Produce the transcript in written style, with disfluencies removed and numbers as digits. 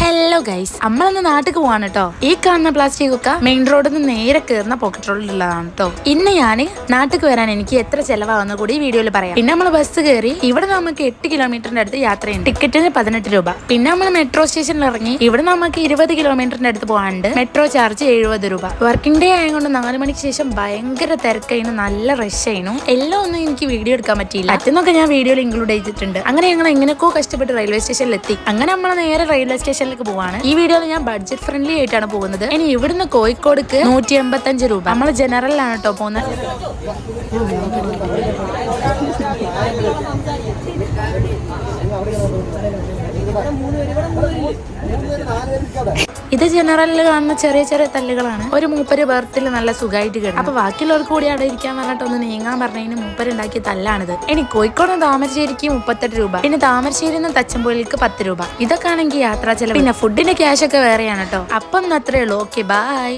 Hello guys, നമ്മളന്ന് നാട്ടിൽ പോവാണ് കേട്ടോ. ഈ കാണുന്ന പ്ലാസ്റ്റിക് ഒക്കെ മെയിൻ റോഡിൽ നിന്ന് നേരെ കയറുന്ന പോക്കറ്റ് റോഡിലുള്ളതാണ് കേട്ടോ. ഇന്ന് ഞാൻ നാട്ടിൽ വരാൻ എനിക്ക് എത്ര ചെലവാകുന്ന കൂടി വീഡിയോയിൽ പറയാം. പിന്നെ നമ്മൾ ബസ് കയറി ഇവിടെ നമുക്ക് 8 കിലോമീറ്ററിന്റെ അടുത്ത് യാത്രയുണ്ട്. ടിക്കറ്റിന് 18 രൂപ. പിന്നെ നമ്മൾ മെട്രോ സ്റ്റേഷനിൽ ഇറങ്ങി ഇവിടെ നമുക്ക് 20 കിലോമീറ്ററിന്റെ അടുത്ത് പോകാണ്ട് മെട്രോ ചാർജ് 70 രൂപ. വർക്കിംഗ് ഡേ ആയതുകൊണ്ട് 4 മണിക്ക് ശേഷം ഭയങ്കര തിരക്കായിരുന്നു, നല്ല റഷ് ആയിരുന്നു. എല്ലാം ഒന്നും എനിക്ക് വീഡിയോ എടുക്കാൻ പറ്റിയില്ല. പറ്റുന്നൊക്കെ ഞാൻ വീഡിയോയിൽ ഇൻക്ലൂഡ് ചെയ്തിട്ടുണ്ട്. അങ്ങനെ ഞങ്ങൾ എങ്ങനെയൊക്കെ കഷ്ടപ്പെട്ട് റെയിൽവേ സ്റ്റേഷനിൽ എത്തി. അങ്ങനെ നമ്മൾ നേരെ റെയിൽവേ സ്റ്റേഷനിലേക്ക് പോവാണ്. ഈ വീഡിയോയിൽ ഞാൻ ബഡ്ജറ്റ് ഫ്രണ്ട്ലി ആയിട്ടാണ് പോകുന്നത്. ഇനി ഇവിടുന്ന് കോഴിക്കോടേക്ക് 185 രൂപ. നമ്മൾ ജനറലാണ് കേട്ടോ പോകുന്നത്. ഇത് ജനറലിൽ കാണുന്ന ചെറിയ ചെറിയ തല്ലുകളാണ്. ഒരു മൂപ്പര് ബർത്തിൽ നല്ല സുഖമായിട്ട് കിടന്നു. അപ്പൊ ബാക്കിയുള്ളവർക്ക് കൂടി അവിടെ ഇരിക്കാൻ പറഞ്ഞിട്ട് ഒന്ന് നീങ്ങാൻ പറഞ്ഞതിന് മൂപ്പരുണ്ടാക്കിയ തല്ലാണിത്. ഇനി കോഴിക്കോട് താമരശ്ശേരിക്ക് 38 രൂപ. പിന്നെ താമരശ്ശേരിയിൽ നിന്ന് തച്ചമ്പുഴയിലേക്ക് 10 രൂപ. ഇതൊക്കെ ആണെങ്കിൽ യാത്രാ ചെലവ്. പിന്നെ ഫുഡിന്റെ ക്യാഷ് ഒക്കെ വേറെയാണ് കേട്ടോ. അപ്പം അത്രേ ഉള്ളൂ. Okay, by.